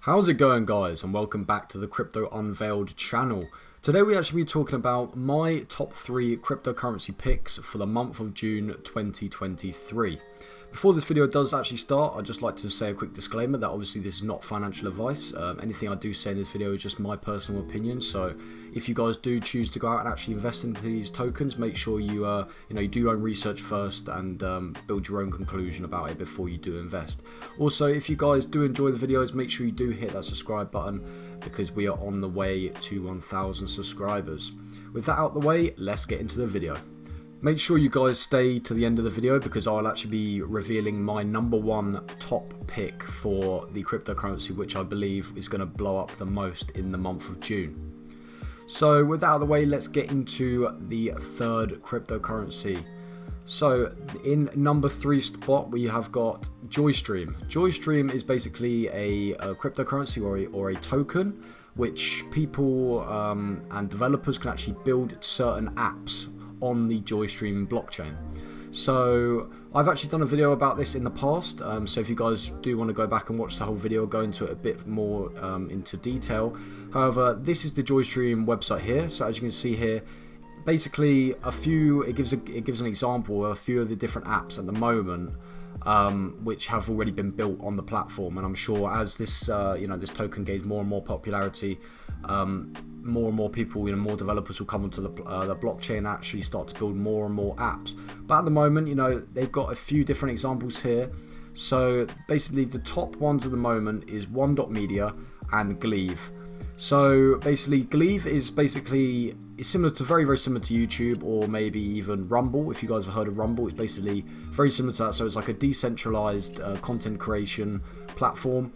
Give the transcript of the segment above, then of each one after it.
How's it going, guys, and welcome back to the Crypto Unveiled channel. Today we actually be talking about my top 3 cryptocurrency picks for the month of June 2023. Before this video does actually start, I'd just like to say a quick disclaimer that obviously this is not financial advice. Anything I do say in this video is just my personal opinion. So if you guys do choose to go out and actually invest into these tokens, make sure you you do your own research first and build your own conclusion about it before you do invest. Also, if you guys do enjoy the videos, make sure you do hit that subscribe button because we are on the way to 1,000 subscribers. With that out the way, let's get into the video. Make sure you guys stay to the end of the video because I'll actually be revealing my #1 top pick for the cryptocurrency, which I believe is going to blow up the most in the month of June. So with that out of the way, let's get into the third cryptocurrency. So in #3 spot we have got JoyStream. JoyStream is basically a cryptocurrency or a token which people and developers can actually build certain apps on the JoyStream blockchain. So I've actually done a video about this in the past, so if you guys do want to go back and watch the whole video, I'll go into it a bit more into detail. However, this is the JoyStream website here. So as you can see here, basically it gives an example of a few of the different apps at the moment which have already been built on the platform, and I'm sure as this this token gains more and more popularity, more and more people, more developers will come onto the blockchain and actually start to build more and more apps. But at the moment, they've got a few different examples here. So basically the top ones at the moment is One.media and Gleave. So basically Gleave is similar to very similar to YouTube or maybe even Rumble. If you guys have heard of Rumble, it's basically very similar to that. So it's like a decentralized content creation platform.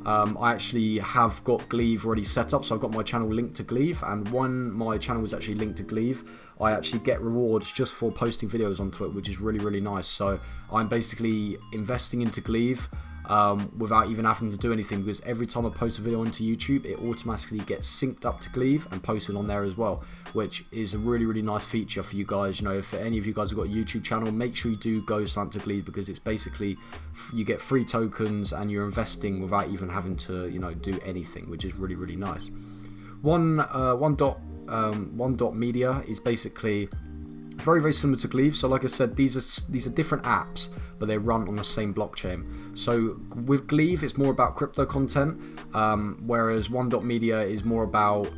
I actually have got Gleave already set up, so I've got my channel linked to Gleave, and when my channel was actually linked to Gleave, I actually get rewards just for posting videos onto it, which is really nice. So I'm basically investing into Gleave without even having to do anything, because every time I post a video onto YouTube, it automatically gets synced up to Gleave and posted on there as well, which is a really nice feature for you guys. If any of you guys have got a YouTube channel, make sure you do go sign up to Gleave, because it's basically you get free tokens and you're investing without even having to do anything, which is really nice. One.media is basically very similar to Gleave. So like I said, these are different apps, but they run on the same blockchain. So with Gleave, it's more about crypto content, whereas One.media is more about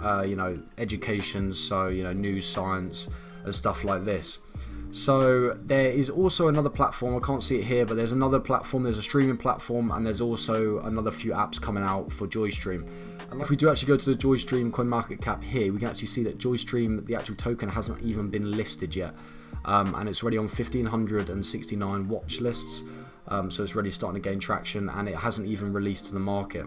education, so news, science, and stuff like this. So there is also another platform, I can't see it here, but there's another platform, there's a streaming platform, and there's also another few apps coming out for JoyStream. And if we do actually go to the JoyStream CoinMarketCap here, we can actually see that JoyStream, the actual token, hasn't even been listed yet. And it's already on 1,569 watch lists, so it's really starting to gain traction, and it hasn't even released to the market.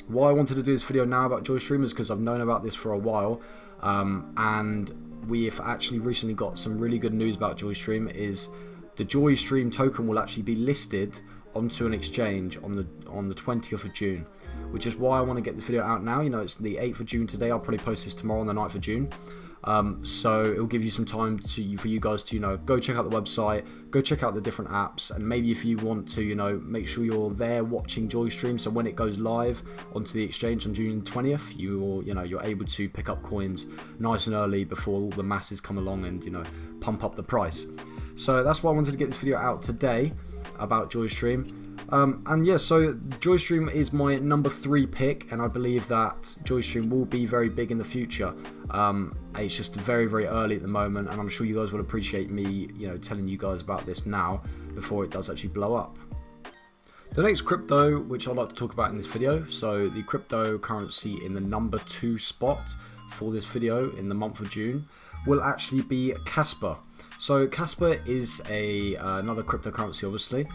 Why I wanted to do this video now about JoyStream is because I've known about this for a while, and we've actually recently got some really good news about JoyStream. Is the JoyStream token will actually be listed onto an exchange on the 20th of June, which is why I want to get this video out now. It's the 8th of June today. I'll probably post this tomorrow on the 9th of June. So it'll give you some time for you guys to go check out the website, go check out the different apps, and maybe if you want to make sure you're there watching JoyStream, so when it goes live onto the exchange on June 20th, you're able to pick up coins nice and early before all the masses come along and pump up the price. So that's why I wanted to get this video out today about JoyStream. And yeah, so JoyStream is my #3 pick, and I believe that JoyStream will be very big in the future. It's just very early at the moment, and I'm sure you guys will appreciate me telling you guys about this now before it does actually blow up. The next crypto which I'd like to talk about in this video, so the cryptocurrency in the #2 spot for this video in the month of June, will actually be Casper. So Casper is another cryptocurrency, obviously,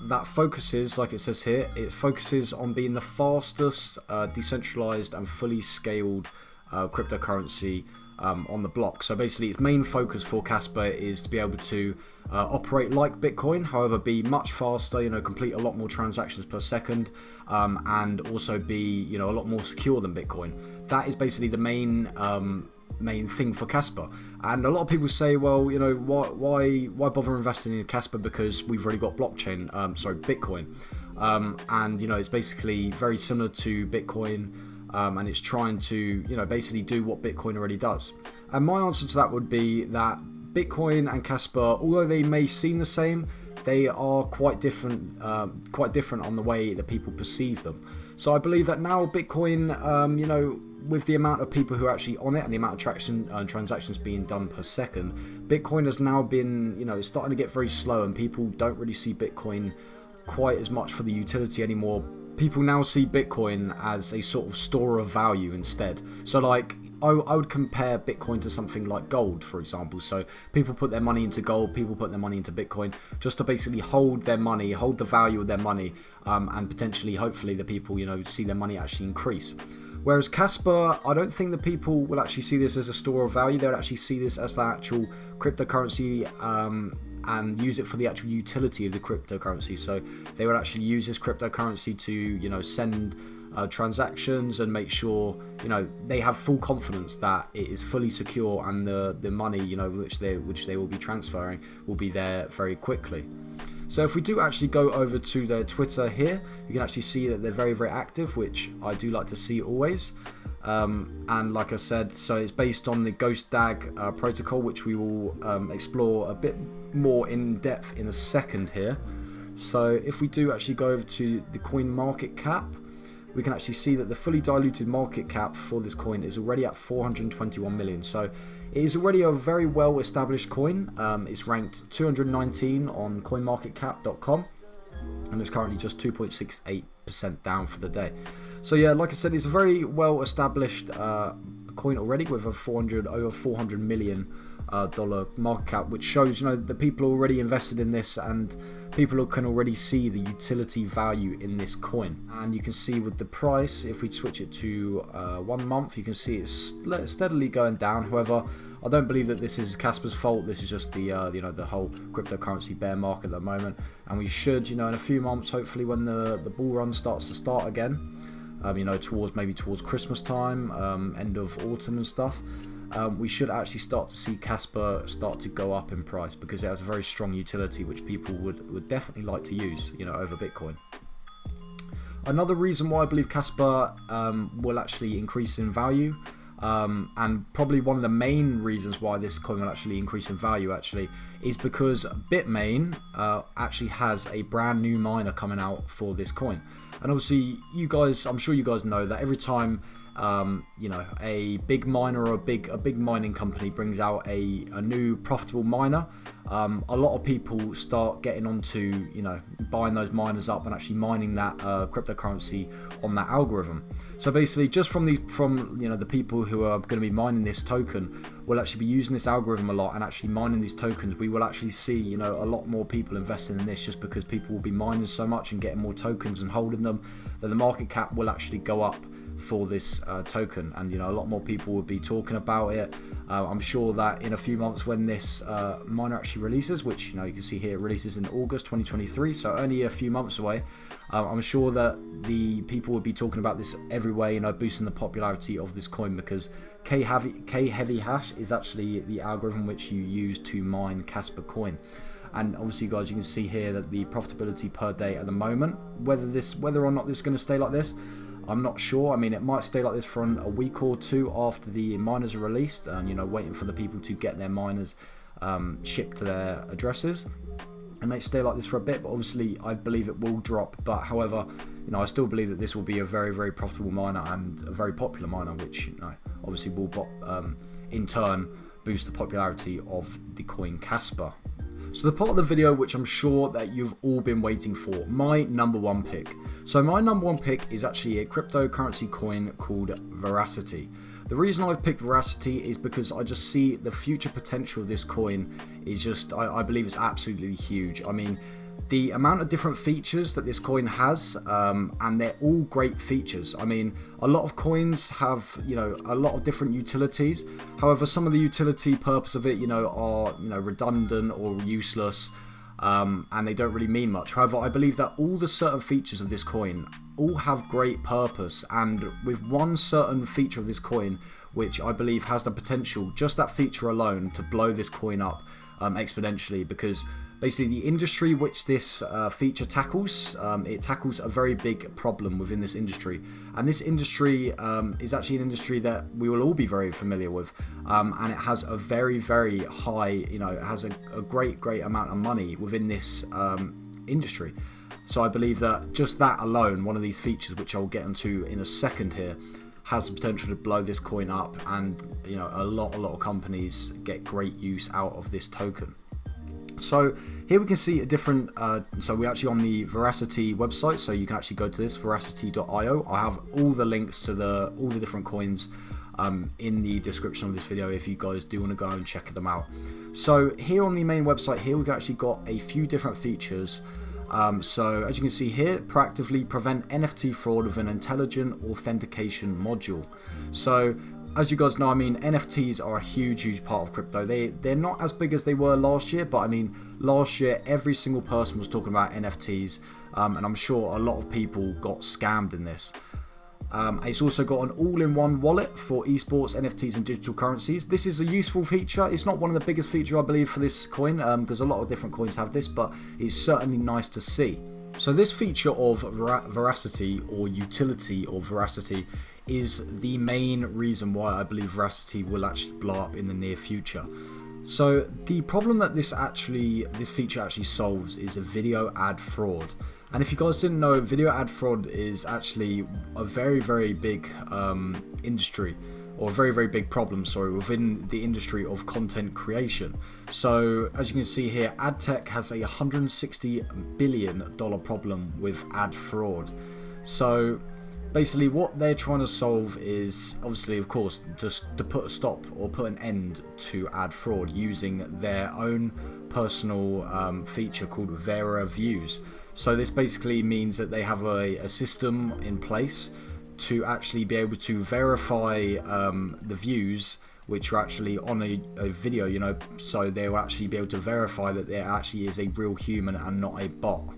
that focuses, like it says here, it focuses on being the fastest decentralized and fully scaled cryptocurrency on the block. So basically its main focus for Casper is to be able to operate like Bitcoin, however be much faster, complete a lot more transactions per second, and also be a lot more secure than Bitcoin. That is basically the main thing for Casper. And a lot of people say, well, why bother investing in Casper because we've already got Bitcoin. and it's basically very similar to Bitcoin, and it's trying to basically do what Bitcoin already does. And my answer to that would be that Bitcoin and Casper, although they may seem the same, they are quite different on the way that people perceive them. So I believe that now Bitcoin, with the amount of people who are actually on it and the amount of transactions being done per second, Bitcoin has now been, it's starting to get very slow, and people don't really see Bitcoin quite as much for the utility anymore. People now see Bitcoin as a sort of store of value instead. So like, I would compare Bitcoin to something like gold, for example. So people put their money into gold, people put their money into Bitcoin, just to basically hold their money, hold the value of their money, and potentially, hopefully, the people, see their money actually increase. Whereas Casper, I don't think the people will actually see this as a store of value. They'll actually see this as the actual cryptocurrency, and use it for the actual utility of the cryptocurrency. So they would actually use this cryptocurrency to, send transactions and make sure, they have full confidence that it is fully secure, and the money, which they will be transferring will be there very quickly. So if we do actually go over to their Twitter here, you can actually see that they're very, very active, which I do like to see always. And like I said, so it's based on the Ghost DAG protocol, which we will explore a bit more in depth in a second here. So if we do actually go over to the coin market cap, we can actually see that the fully diluted market cap for this coin is already at 421 million. So it is already a very well established coin. It's ranked 219 on coinmarketcap.com, and it's currently just 2.68% down for the day. So yeah, like I said, it's a very well established coin already, with a over 400 million dollar market cap, which shows that people are already invested in this, and people can already see the utility value in this coin. And you can see with the price, if we switch it to 1 month, you can see it's steadily going down. However, I don't believe that this is Casper's fault. This is just the the whole cryptocurrency bear market at the moment, and we should in a few months, hopefully, when the bull run starts to start again, towards Christmas time, end of autumn and stuff, we should actually start to see Casper start to go up in price, because it has a very strong utility which people would definitely like to use over Bitcoin. Another reason why I believe Casper will actually increase in value, and probably one of the main reasons why this coin will actually increase in value is because Bitmain actually has a brand new miner coming out for this coin. And obviously, I'm sure you guys know that every time a big miner or a big mining company brings out a new profitable miner, a lot of people start getting onto buying those miners up and actually mining that cryptocurrency on that algorithm. So basically, just from the people who are going to be mining this token will actually be using this algorithm a lot and actually mining these tokens, we will actually see a lot more people investing in this, just because people will be mining so much and getting more tokens and holding them, that the market cap will actually go up for this token, and a lot more people will be talking about it. I'm sure that in a few months, when this miner actually releases, which you can see here, it releases in August 2023, so only a few months away, I'm sure that the people will be talking about this everywhere, boosting the popularity of this coin, because K-heavy hash is actually the algorithm which you use to mine Casper coin. And obviously, guys, you can see here that the profitability per day at the moment, whether or not this is going to stay like this, I'm not sure. I mean, it might stay like this for a week or two after the miners are released, and waiting for the people to get their miners shipped to their addresses. It may stay like this for a bit, but obviously I believe it will drop. But however, I still believe that this will be a very, very profitable miner and a very popular miner, which obviously will in turn boost the popularity of the coin Casper. So the part of the video which I'm sure that you've all been waiting for, my number one pick. So my number one pick is actually a cryptocurrency coin called Verasity. The reason I've picked Verasity is because I just see the future potential of this coin is just, I believe it's absolutely huge. I mean, the amount of different features that this coin has, and they're all great features. I mean, a lot of coins have, a lot of different utilities. However, some of the utility purpose of it, are, redundant or useless, and they don't really mean much. However, I believe that all the certain features of this coin all have great purpose, and with one certain feature of this coin, which I believe has the potential, just that feature alone, to blow this coin up exponentially, because Basically, the industry which this feature tackles, it tackles a very big problem within this industry. And this industry is actually an industry that we will all be very familiar with. And it has a very, very high, it has a great amount of money within this industry. So I believe that just that alone, one of these features, which I'll get into in a second here, has the potential to blow this coin up. And, a lot of companies get great use out of this token. So here we can see a different, so we're actually on the Verasity website, so you can actually go to this, verasity.io. I have all the links to all the different coins in the description of this video if you guys do want to go and check them out. So here on the main website here, we've actually got a few different features. So as you can see here, proactively prevent NFT fraud with an intelligent authentication module. So as you guys know, NFTs are a huge part of crypto. They're not as big as they were last year, but last year every single person was talking about NFTs, and I'm sure a lot of people got scammed in this. It's also got an all-in-one wallet for esports, NFTs, and digital currencies. This is a useful feature. It's not one of the biggest features, I believe, for this coin, because a lot of different coins have this, but it's certainly nice to see. So this feature of Veracity, or utility of Veracity, is the main reason why I believe Veracity will actually blow up in the near future. So the problem that this feature actually solves is a video ad fraud. And if you guys didn't know, video ad fraud is actually a very big industry, or a very big problem, within the industry of content creation. So as you can see here, ad tech has a $160 billion problem with ad fraud. So basically what they're trying to solve is, obviously, of course, just to put a stop or put an end to ad fraud using their own personal feature called Vera Views. So this basically means that they have a system in place to actually be able to verify the views which are actually on a video, so they will actually be able to verify that there actually is a real human and not a bot.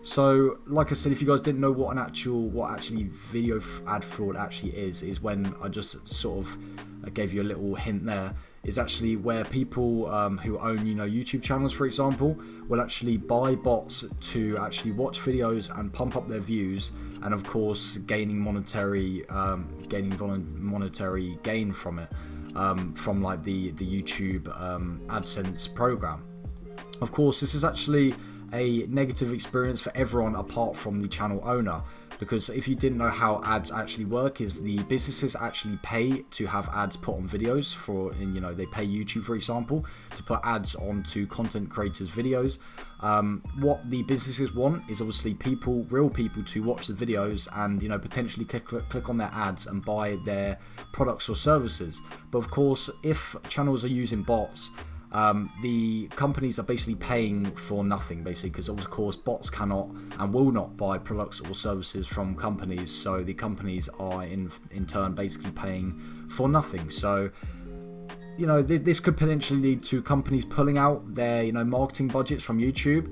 So, like I said, if you guys didn't know what actually video ad fraud actually is when I just sort of gave you a little hint there, is actually where people who own, YouTube channels, for example, will actually buy bots to actually watch videos and pump up their views, and of course gaining monetary gain from it, from like the YouTube AdSense program. Of course, this is actually a negative experience for everyone apart from the channel owner, because if you didn't know how ads actually work, is the businesses actually pay to have ads put on videos they pay YouTube, for example, to put ads onto content creators' videos. What the businesses want is obviously real people to watch the videos and potentially click on their ads and buy their products or services. But of course, if channels are using bots, the companies are basically paying for nothing, because of course bots cannot and will not buy products or services from companies, so the companies are in turn basically paying for nothing. So this could potentially lead to companies pulling out their marketing budgets from YouTube.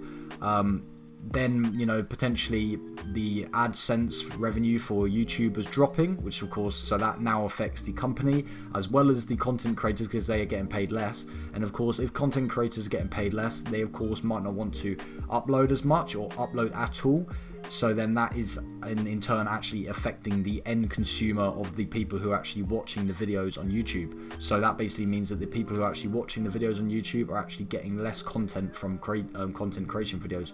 Then potentially the AdSense revenue for YouTube is dropping, which of course, so that now affects the company as well as the content creators, because they are getting paid less. And of course, if content creators are getting paid less, they of course might not want to upload as much or upload at all. So then that is in turn actually affecting the end consumer of the people who are actually watching the videos on YouTube. So that basically means that the people who are actually watching the videos on YouTube are actually getting less content from content creation videos.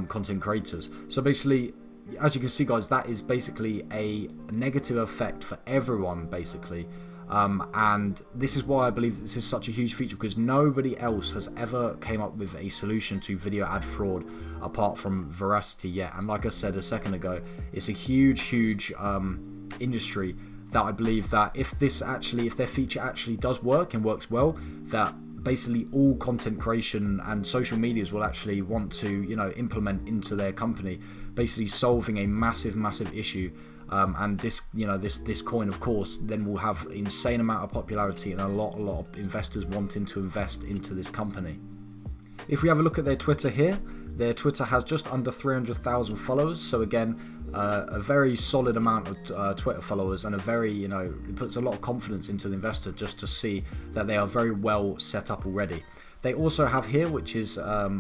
Content creators. So basically, as you can see, guys, that is basically a negative effect for everyone, basically. And this is why I believe that this is such a huge feature, because nobody else has ever came up with a solution to video ad fraud apart from Veracity yet. And like I said a second ago, it's a huge industry that I believe that if their feature actually does work and works well, that basically all content creation and social medias will actually want to implement into their company, basically solving a massive issue. And this coin, of course, then will have insane amount of popularity and a lot of investors wanting to invest into this company. If we have a look at their Twitter here, their Twitter has just under 300,000 followers. So again, a very solid amount of Twitter followers, and a very, it puts a lot of confidence into the investor just to see that they are very well set up already. They also have here, which is a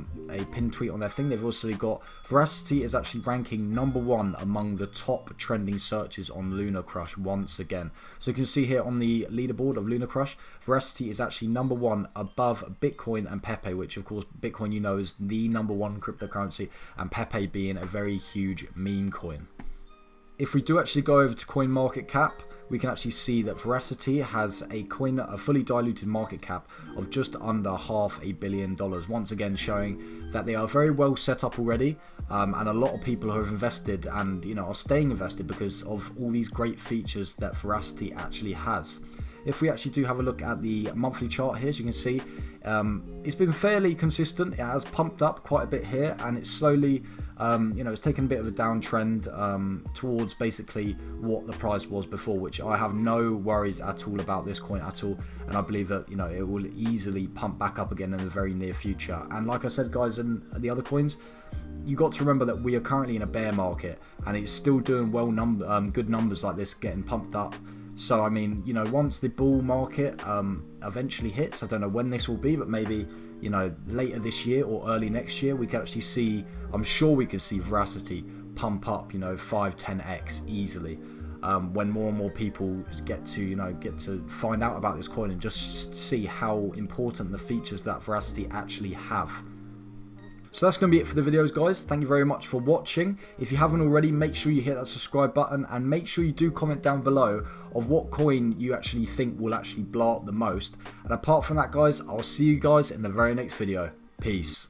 pinned tweet on their thing, they've also got Verasity is actually ranking #1 among the top trending searches on Lunar Crush once again. So you can see here on the leaderboard of Lunar Crush, Verasity is actually #1 above Bitcoin and Pepe, which of course Bitcoin, you know, is the #1 cryptocurrency, and Pepe being a very huge meme coin. If we do actually go over to CoinMarketCap, we can actually see that Verasity has a fully diluted market cap of just under $500 million. Once again, showing that they are very well set up already, and a lot of people who have invested and, you know, are staying invested because of all these great features that Verasity actually has. If we actually do have a look at the monthly chart here, as you can see, it's been fairly consistent. It has pumped up quite a bit here, and it's slowly, you know, it's taken a bit of a downtrend towards basically what the price was before, which I have no worries at all about this coin at all, and I believe that, you know, it will easily pump back up again in the very near future. And like I said, guys, in the other coins, you got to remember that we are currently in a bear market, and it's still doing well good numbers like this, getting pumped up. So I mean, you know, once the bull market eventually hits, I don't know when this will be, but maybe, you know, later this year or early next year, we can actually see, I'm sure we could see Verasity pump up, you know, 5-10x easily, when more and more people get to find out about this coin and just see how important the features that Verasity actually have. So that's going to be it for the videos, guys. Thank you very much for watching. If you haven't already, make sure you hit that subscribe button, and make sure you do comment down below of what coin you actually think will actually blow up the most. And apart from that, guys, I'll see you guys in the very next video. Peace.